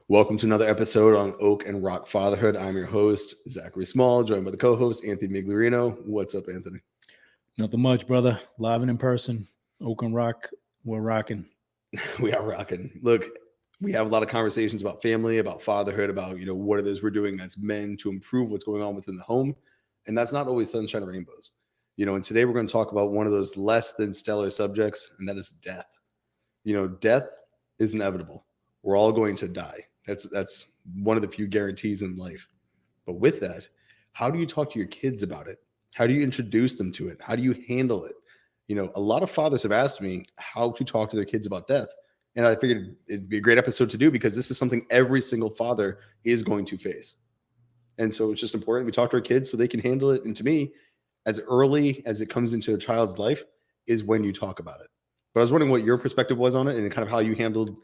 Welcome to another episode on Oak and Rock Fatherhood. I'm your host, Zachary Small, joined by the co-host, Anthony Miglorino. What's up, Anthony? Nothing much, brother. Live and in person. Oak and Rock, we're rocking. We are rocking. Look, we have a lot of conversations about family, about fatherhood, about what it is we're doing as men to improve what's going on within the home. And that's not always sunshine and rainbows. And today we're going to talk about one of those less than stellar subjects, and that is death. Death is inevitable. We're all going to die. That's one of the few guarantees in life. But with that, how do you talk to your kids about it? How do you introduce them to it? How do you handle it? A lot of fathers have asked me how to talk to their kids about death. And I figured it'd be a great episode to do because this is something every single father is going to face. And so it's just important we talk to our kids so they can handle it. And to me, as early as it comes into a child's life is when you talk about it. But I was wondering what your perspective was on it and kind of how you handled,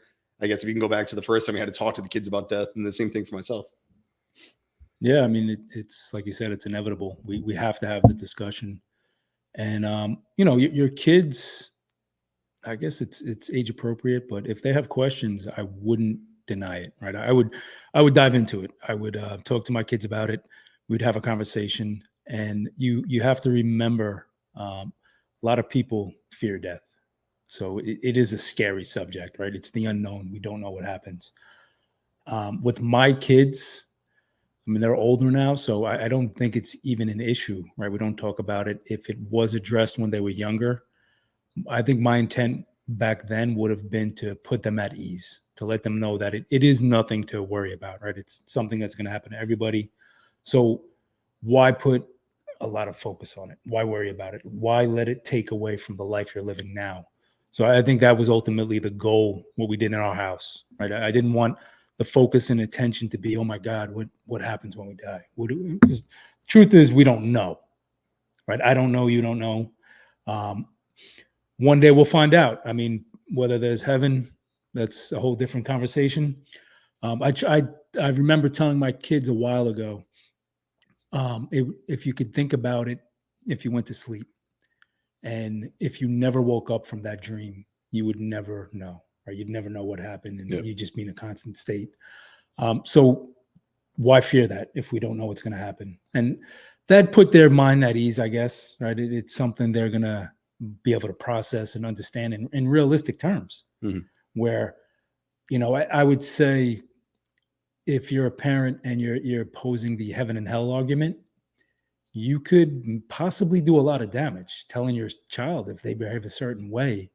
I guess, if you can go back to the first time you had to talk to the kids about death, and the same thing for myself. Yeah, I mean, it's like you said, it's inevitable. We have to have the discussion. And, your kids, I guess it's age appropriate, but if they have questions, I wouldn't deny it, right? I would dive into it. I would talk to my kids about it. We'd have a conversation. And you have to remember, a lot of people fear death. So it is a scary subject, right? It's the unknown. We don't know what happens. With my kids, I mean, they're older now, so I don't think it's even an issue, right? We don't talk about it. If it was addressed when they were younger, I think my intent back then would have been to put them at ease, to let them know that it is nothing to worry about, right? It's something that's going to happen to everybody. So why put a lot of focus on it? Why worry about it? Why let it take away from the life you're living now? So I think that was ultimately the goal, what we did in our house, right? I didn't want the focus and attention to be, oh my God, what happens when we die? Because the truth is, we don't know, right? I don't know, you don't know. Um, One day we'll find out. I mean, whether there's heaven, that's a whole different conversation. I remember telling my kids a while ago, if you could think about it, if you went to sleep, and if you never woke up from that dream, you would never know, right? You'd never know what happened, and Yeah. you'd just be in a constant state. So why fear that if we don't know what's going to happen? And that put their mind at ease, I guess, right? It's something they're going to be able to process and understand in realistic terms. Mhm. Where, I would say if you're a parent and you're posing the heaven and hell argument, you could possibly do a lot of damage telling your child if they behave a certain way,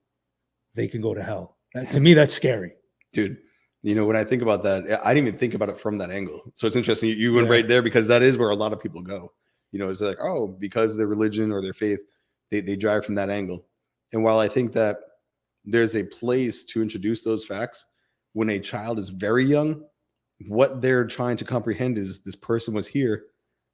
they can go to hell. To me, that's scary. Dude, when I think about that, I didn't even think about it from that angle. So it's interesting. You went Yeah. right there because that is where a lot of people go. It's like, oh, because of their religion or their faith, they drive from that angle. And while I think that there's a place to introduce those facts when a child is very young, what they're trying to comprehend is this person was here,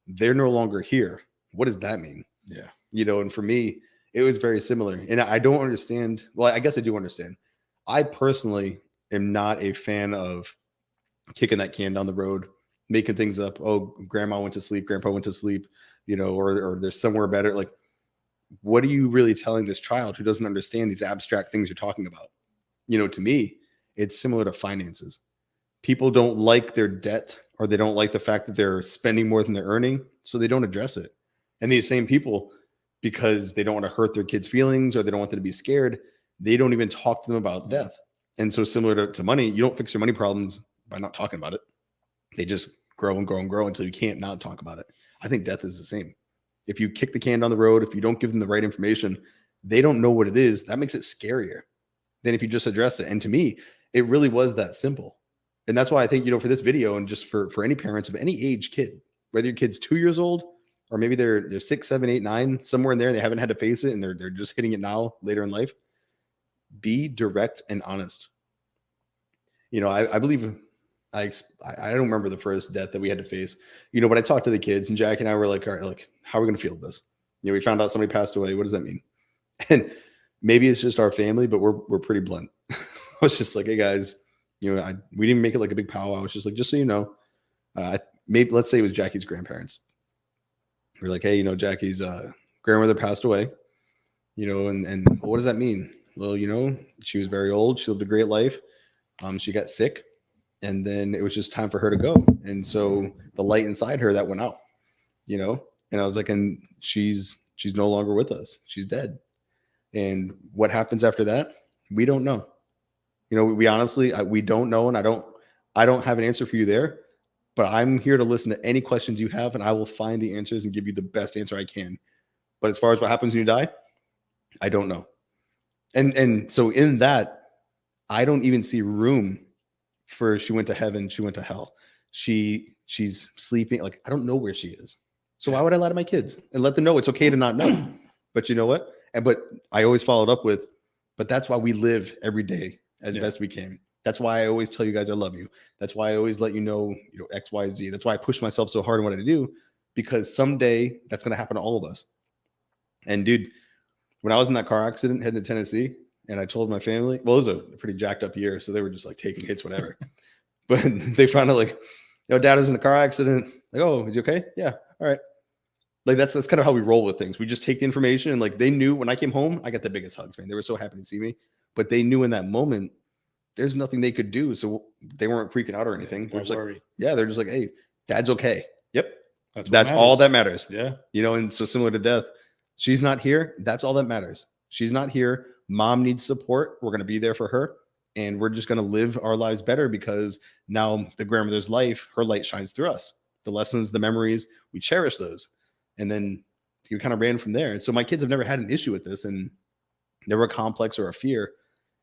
they're no longer here. What does that mean? Yeah. And for me, it was very similar. And I don't understand. Well, I guess I do understand. I personally am not a fan of kicking that can down the road, making things up. Oh, grandma went to sleep, grandpa went to sleep, or there's somewhere better. Like, what are you really telling this child who doesn't understand these abstract things you're talking about? To me, it's similar to finances. People don't like their debt, or they don't like the fact that they're spending more than they're earning, so they don't address it. And these same people, because they don't want to hurt their kids' feelings or they don't want them to be scared, they don't even talk to them about death. And so similar to money, you don't fix your money problems by not talking about it. They just grow and grow and grow until you can't not talk about it. I think death is the same. If you kick the can down the road, if you don't give them the right information, they don't know what it is. That makes it scarier than if you just address it. And to me, it really was that simple. And that's why I think, for this video, and just for any parents of any age kid, whether your kid's 2 years old, or maybe they're 6, 7, 8, 9, somewhere in there, they haven't had to face it and they're just hitting it now later in life. Be direct and honest. I believe I don't remember the first death that we had to face, but I talked to the kids, and Jack and I were like, all right, like, how are we going to feel this? We found out somebody passed away. What does that mean? And maybe it's just our family, but we're pretty blunt. I was just like, hey guys, we didn't make it like a big powwow. I was just like, just so you know, maybe let's say it was Jackie's grandparents. We're like, hey, Jackie's grandmother passed away, and what does that mean? Well, she was very old. She lived a great life. She got sick, And then it was just time for her to go. And so the light inside her that went out, you know, and I was like, and she's no longer with us. She's dead. And what happens after that, we don't know. You know, we honestly, we don't know. And I don't have an answer for you there, but I'm here to listen to any questions you have, and I will find the answers and give you the best answer I can. But as far as what happens when you die, I don't know. And so in that, I don't even see room for she went to heaven, she went to hell. She's sleeping. Like, I don't know where she is. So why would I lie to my kids and let them know it's okay to not know? But you know what? But I always followed up with, but that's why we live every day as best we can. That's why I always tell you guys I love you. That's why I always let you know, X, Y, Z. That's why I push myself so hard in what I do, because someday that's going to happen to all of us. And dude, when I was in that car accident heading to Tennessee, and I told my family, well, it was a pretty jacked up year, so they were just like taking hits, whatever. But they found out, like, dad was in a car accident. Like, oh, is he okay? Yeah, all right. Like, that's kind of how we roll with things. We just take the information, and like, they knew when I came home, I got the biggest hugs, man. They were so happy to see me, but they knew in that moment there's nothing they could do, so they weren't freaking out or anything. They're just like, they're just like, hey, dad's okay. Yep, that's all that matters. Yeah, and so similar to death, she's not here. That's all that matters. She's not here. Mom needs support. We're going to be there for her. And we're just going to live our lives better, because now the grandmother's life, her light shines through us. The lessons, the memories, we cherish those. And then you kind of ran from there. And so my kids have never had an issue with this, and never a complex or a fear.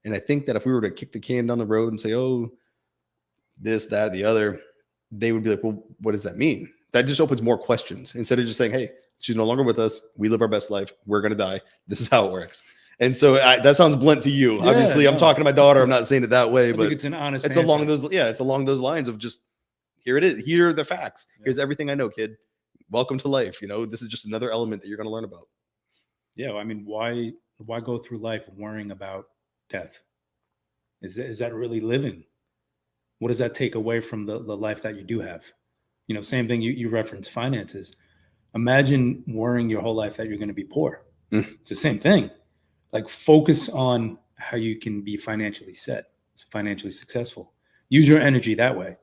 And I think that if we were to kick the can down the road and say, oh, this, that, the other, they would be like, well, what does that mean? That just opens more questions, instead of just saying, hey, she's no longer with us. We live our best life. We're going to die. This is how it works. And so that sounds blunt to you. Yeah, obviously, I'm talking to my daughter. I'm not saying it that way, I but think it's an honest it's answer. it's along those lines of just, here it is. Here are the facts. Yeah. Here's everything I know, kid. Welcome to life. This is just another element that you're going to learn about. Yeah. I mean, why go through life worrying about death? Is that really living? What does that take away from the life that you do have? Same thing, you reference finances. Imagine worrying your whole life that you're going to be poor. It's the same thing. Like, focus on how you can be financially set, financially successful. Use your energy that way.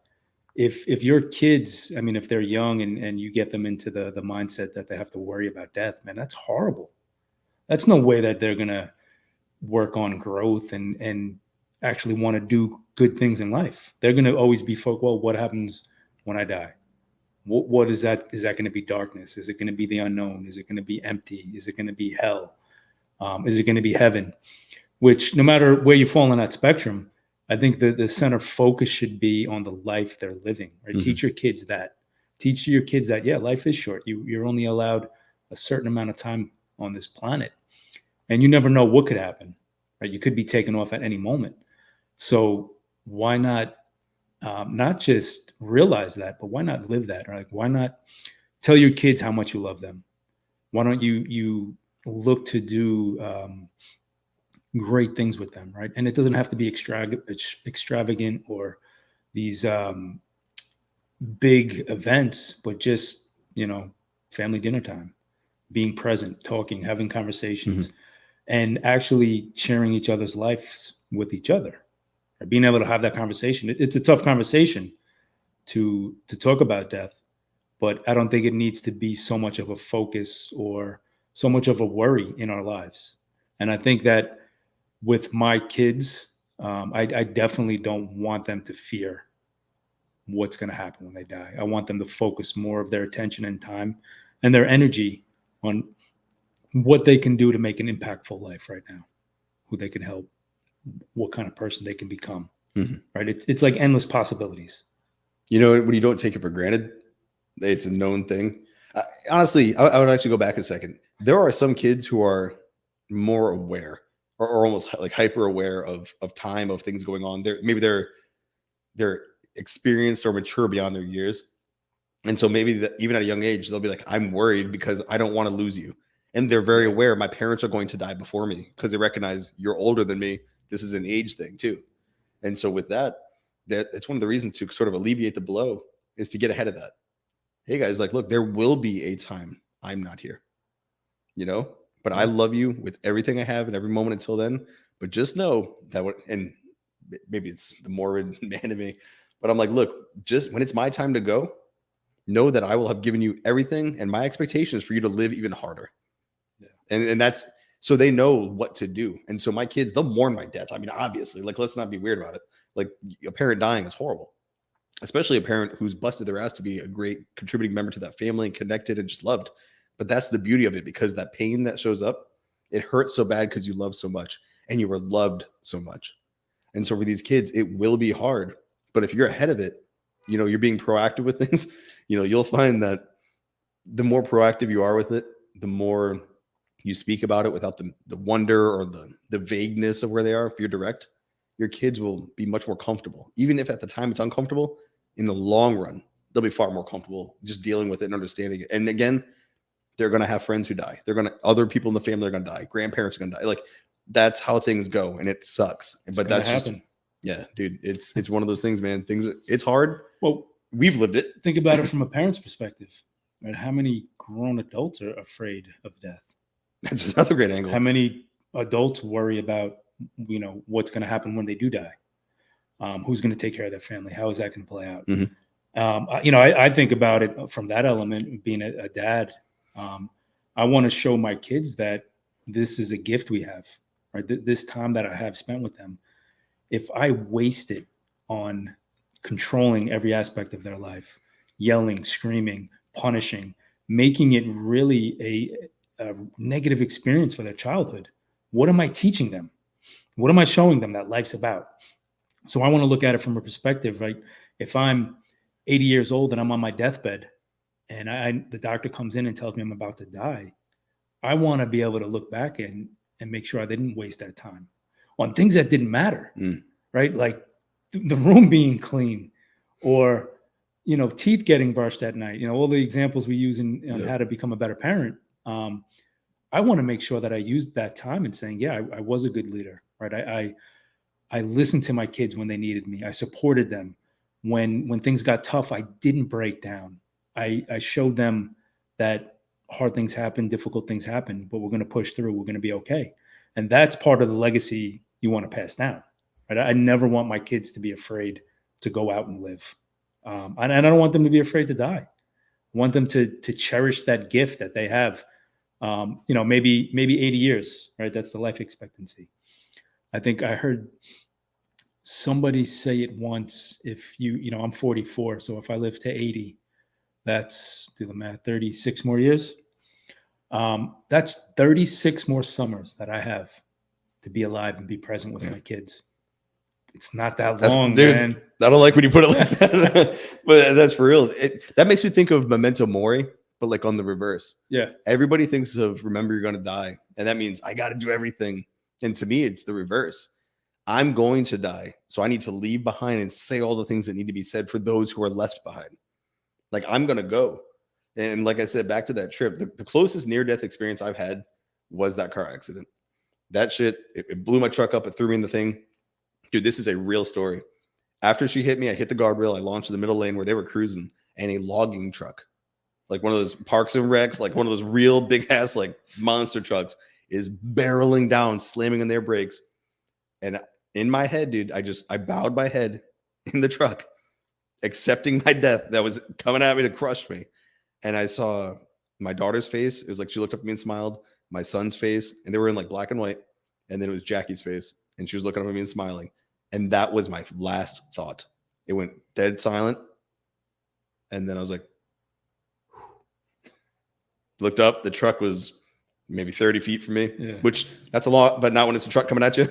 If your kids, I mean, if they're young and you get them into the mindset that they have to worry about death, man, that's horrible. That's no way that they're going to work on growth and actually want to do good things in life. They're going to always be focused, well, what happens when I die? What is that? Is that going to be darkness? Is it going to be the unknown? Is it going to be empty? Is it going to be hell? Is it going to be heaven? Which, no matter where you fall on that spectrum, I think the center focus should be on the life they're living. Right? Mm-hmm. Teach your kids that. Teach your kids that, yeah, life is short. You're only allowed a certain amount of time on this planet. And you never know what could happen. Right? You could be taken off at any moment. So why not not just realize that, but why not live that? Or like, why not tell your kids how much you love them? Why don't you look to do great things with them, right? And it doesn't have to be extravagant or these big events, but just, family dinner time, being present, talking, having conversations, mm-hmm. and actually sharing each other's lives with each other. Or being able to have that conversation. It's a tough conversation to talk about death, but I don't think it needs to be so much of a focus or so much of a worry in our lives. And I think that with my kids, I definitely don't want them to fear what's going to happen when they die. I want them to focus more of their attention and time and their energy on what they can do to make an impactful life right now, who they can help, what kind of person they can become. Mm-hmm. Right. It's like endless possibilities. When you don't take it for granted, it's a known thing. Honestly, I would actually go back a second. There are some kids who are more aware or almost like hyper aware of time, of things going on. They're experienced or mature beyond their years. And so maybe even at a young age, they'll be like, I'm worried because I don't want to lose you. And they're very aware my parents are going to die before me, because they recognize you're older than me. This is an age thing too. And so with that, it's one of the reasons to sort of alleviate the blow is to get ahead of that. Hey guys, like, look, there will be a time I'm not here, but I love you with everything I have and every moment until then. But just know that and maybe it's the morbid man in me, But I'm like, look, just when it's my time to go, know that I will have given you everything, and my expectation is for you to live even harder. Yeah. And that's so they know what to do. And so my kids, they'll mourn my death. I mean, obviously, like, let's not be weird about it. Like, a parent dying is horrible, especially a parent who's busted their ass to be a great contributing member to that family and connected and just loved. But that's the beauty of it, because that pain that shows up, it hurts so bad because you love so much and you were loved so much. And so for these kids, it will be hard. But if you're ahead of it, you're being proactive with things, you'll find that the more proactive you are with it, the more you speak about it without the wonder or the vagueness of where they are. If you're direct, your kids will be much more comfortable. Even if at the time it's uncomfortable, in the long run, they'll be far more comfortable just dealing with it and understanding it. And again, they're going to have friends who die. Other people in the family are going to die. Grandparents are going to die. Like, that's how things go. And it sucks. But that's just, yeah, dude, it's one of those things, man. It's hard. Well, we've lived it. Think about it from a parent's perspective, right? How many grown adults are afraid of death? That's another great angle. How many adults worry about, what's going to happen when they do die? Who's going to take care of their family? How is that going to play out? Mm-hmm. I think about it from that element, being a dad. I want to show my kids that this is a gift we have, right? This time that I have spent with them. If I waste it on controlling every aspect of their life, yelling, screaming, punishing, making it really a negative experience for their childhood, what am I teaching them? What am I showing them that life's about? So I want to look at it from a perspective, right? If I'm 80 years old and I'm on my deathbed and the doctor comes in and tells me I'm about to die, I want to be able to look back and make sure I didn't waste that time on things that didn't matter, right? Like the room being clean, or, teeth getting brushed at night, all the examples we use on how to become a better parent. I want to make sure that I used that time in saying, yeah, I was a good leader, right? I listened to my kids when they needed me. I supported them. When things got tough, I didn't break down. I showed them that hard things happen, difficult things happen, but we're going to push through. We're going to be okay. And that's part of the legacy you want to pass down. Right? I never want my kids to be afraid to go out and live. And I don't want them to be afraid to die. I want them to cherish that gift that they have. Maybe 80 years, right? That's the life expectancy. I think I heard somebody say it once. If I'm 44, so if I live to 80, that's, do the math, 36 more years. That's 36 more summers that I have to be alive and be present with my kids. It's not that long, dude, man. I don't like when you put it like that, but that's for real. That makes me think of Memento Mori, but like on the reverse. Yeah. Everybody thinks of remember you're going to die, and that means I got to do everything. And to me, it's the reverse. I'm going to die, so I need to leave behind and say all the things that need to be said for those who are left behind. Like, I'm going to go. And like I said, back to that trip, the closest near-death experience I've had was that car accident. That shit, it blew my truck up. It threw me in the thing. Dude, this is a real story. After she hit me, I hit the guardrail. I launched in the middle lane where they were cruising, and a logging truck, like one of those Parks and Recs, like one of those real big ass, like monster trucks, is barreling down, slamming on their brakes. And in my head, dude, I bowed my head in the truck, accepting my death that was coming at me to crush me. And I saw my daughter's face. It was like she looked up at me and smiled. My son's face, and they were in like black and white. And then it was Jackie's face, and she was looking up at me and smiling. And that was my last thought. It went dead silent. And then I was like, looked up. The truck was maybe 30 feet from me, which that's a lot, but not when it's a truck coming at you.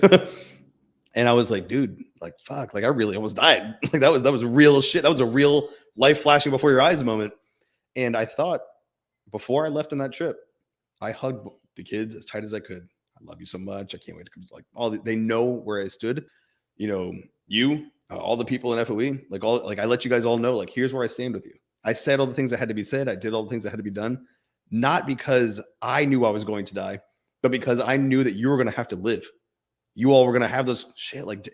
And I was like, dude, like, fuck, like I really almost died. Like that was real shit. That was a real life flashing before your eyes moment. And I thought before I left on that trip, I hugged the kids as tight as I could. I love you so much. I can't wait to come. Like they know where I stood. All the people in FOE, like I let you guys all know, like, here's where I stand with you. I said all the things that had to be said. I did all the things that had to be done, not because I knew I was going to die, but because I knew that you were going to have to live. You all were going to have those shit. Like,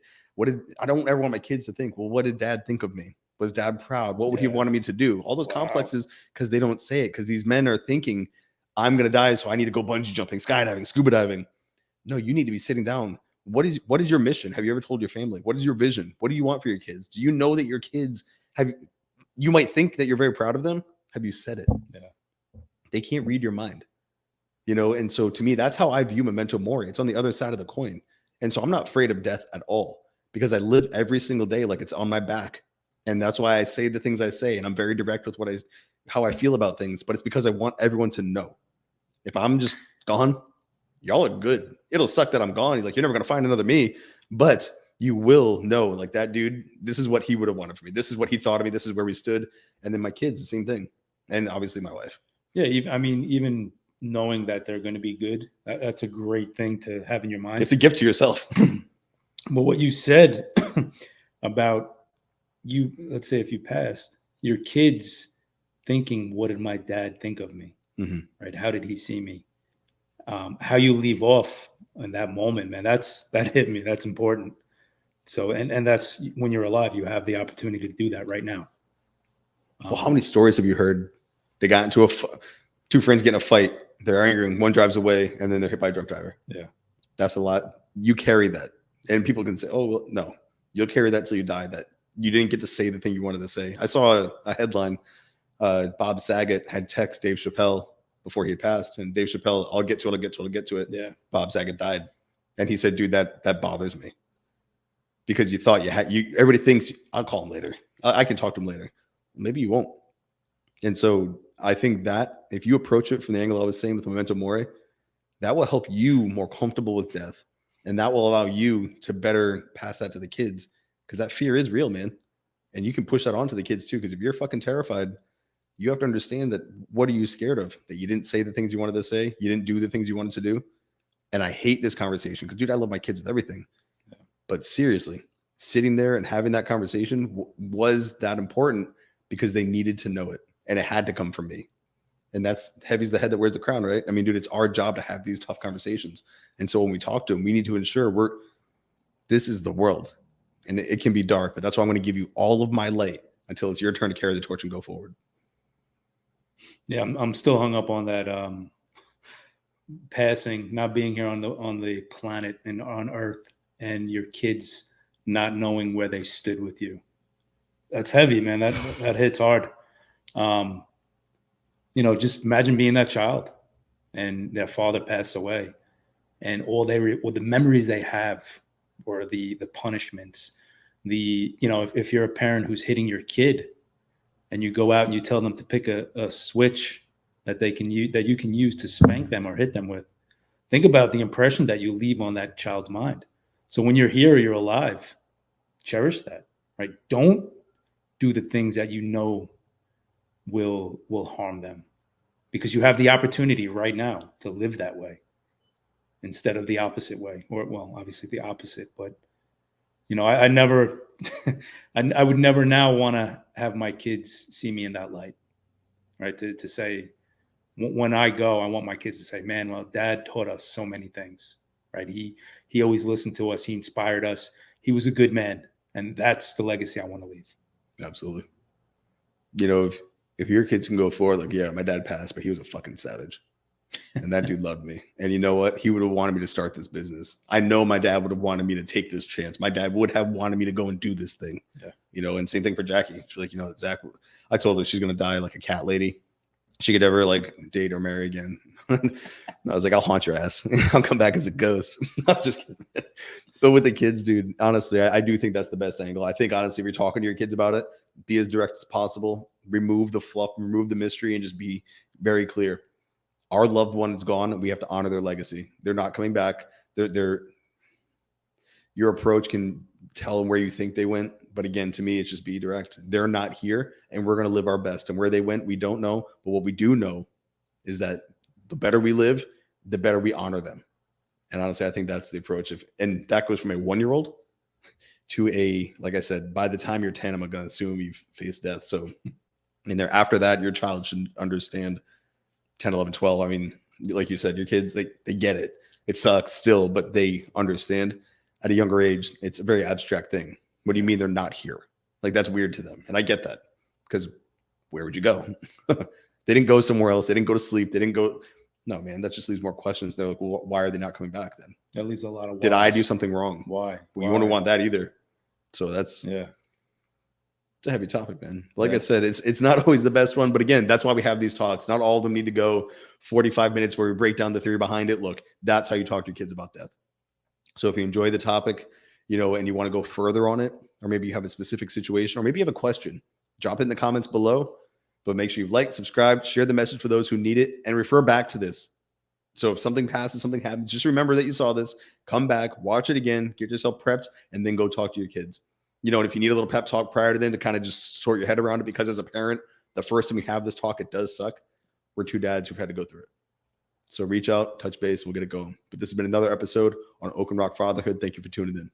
I don't ever want my kids to think, well, what did dad think of me? Was dad proud? What would he want me to do? All those complexes, because they don't say it, because these men are thinking, I'm going to die, so I need to go bungee jumping, skydiving, scuba diving. No, you need to be sitting down What is your mission? Have you ever told your family? What is your vision? What do you want for your kids? Do you know that your kids have, you might think that you're very proud of them. Have you said it? Yeah. They can't read your mind, you know? And so to me, that's how I view memento mori. It's on the other side of the coin. And so I'm not afraid of death at all because I live every single day like it's on my back. And that's why I say the things I say. And I'm very direct with how I feel about things, but it's because I want everyone to know. If I'm just gone, y'all are good. It'll suck that I'm gone. You're like, you're never going to find another me, but you will know, like, that dude, this is what he would have wanted for me. This is what he thought of me. This is where we stood. And then my kids, the same thing. And obviously my wife. Yeah. Even knowing that they're going to be good, that's a great thing to have in your mind. It's a gift to yourself. But what you said about you, let's say if you passed, your kids thinking, what did my dad think of me? Mm-hmm. Right? How did he see me? How you leave off in that moment, man, that hit me. That's important. So, and that's when you're alive, you have the opportunity to do that right now. Well, how many stories have you heard? They got into two friends get in a fight. They're arguing. One drives away, and then they're hit by a drunk driver. Yeah, that's a lot. You carry that, and people can say, "Oh, well, no, you'll carry that till you die." That you didn't get to say the thing you wanted to say. I saw a headline. Bob Saget had texted Dave Chappelle before he had passed, and Dave Chappelle, "I'll get to it." Yeah. Bob Saget died, and he said, "Dude, that bothers me because you thought everybody thinks I'll call him later. I can talk to him later. Maybe you won't." And so I think that if you approach it from the angle I was saying with memento mori, that will help you more comfortable with death, and that will allow you to better pass that to the kids because that fear is real, man, and you can push that on to the kids too. Because if you're fucking terrified, you have to understand that what are you scared of? That you didn't say the things you wanted to say, you didn't do the things you wanted to do. And I hate this conversation because, dude, I love my kids with everything. Yeah. But seriously, sitting there and having that conversation was that important because they needed to know it, and it had to come from me. And that's heavy's the head that wears the crown, right? I mean, dude, it's our job to have these tough conversations. And so when we talk to them, we need to ensure this is the world, and it can be dark, but that's why I'm going to give you all of my light until it's your turn to carry the torch and go forward. Yeah, I'm still hung up on that passing, not being here on the planet and on Earth, and your kids not knowing where they stood with you. That's heavy, man. That hits hard. Just imagine being that child, and their father passed away, and all the memories they have, or the punishments, if you're a parent who's hitting your kid, and you go out and you tell them to pick a switch that they can use, that you can use to spank them or hit them with. Think about the impression that you leave on that child's mind. So when you're here or you're alive, cherish that, right? Don't do the things that you know will harm them, because you have the opportunity right now to live that way instead of the opposite way, or, well, obviously the opposite, but I never, I would never now want to have my kids see me in that light, right? To say, when I go, I want my kids to say, man, well, Dad taught us so many things, right? He always listened to us. He inspired us. He was a good man. And that's the legacy I want to leave. Absolutely. If your kids can go forward, like, yeah, my dad passed, but he was a fucking savage. And that dude loved me. And you know what? He would have wanted me to start this business. I know my dad would have wanted me to take this chance. My dad would have wanted me to go and do this thing. Yeah. And same thing for Jackie. She's like, Zach, I told her she's going to die like a cat lady. She could ever date or marry again. I was like, I'll haunt your ass. I'll come back as a ghost. I'm just kidding. But with the kids, dude, honestly, I do think that's the best angle. I think, honestly, if you're talking to your kids about it, be as direct as possible. Remove the fluff, remove the mystery, and just be very clear. Our loved one is gone, and we have to honor their legacy. They're not coming back. Your approach can tell them where you think they went. But again, to me, it's just be direct. They're not here, and we're going to live our best. And where they went, we don't know. But what we do know is that the better we live, the better we honor them. And honestly, I think that's the approach. And that goes from a 1-year-old to like I said, by the time you're 10, I'm going to assume you've faced death. So, after that, your child should understand 10, 11, 12. I mean, like you said, your kids, they get it. It sucks still, but they understand. At a younger age, it's a very abstract thing. What do you mean they're not here? That's weird to them. And I get that, because where would you go? They didn't go somewhere else. They didn't go to sleep. They didn't go. No, man, that just leaves more questions. They're like, well, why are they not coming back then? That leaves a lot of Did I whys. do something wrong? Why? Well, you wouldn't want that either. So that's Yeah. it's a heavy topic, man. Like Yeah. I said, it's not always the best one, but again, that's why we have these talks. Not all of them need to go 45 minutes where we break down the theory behind it. Look, that's how you talk to your kids about death. So if you enjoy the topic, and you want to go further on it, or maybe you have a specific situation, or maybe you have a question, drop it in the comments below. But make sure you like, subscribe, share the message for those who need it, and refer back to this. So if something passes, something happens, just remember that you saw this, come back, watch it again, get yourself prepped, and then go talk to your kids. And if you need a little pep talk prior to then to kind of just sort your head around it, because as a parent, the first time we have this talk, it does suck. We're two dads who've had to go through it. So reach out, touch base, we'll get it going. But this has been another episode on Oak and Rock Fatherhood. Thank you for tuning in.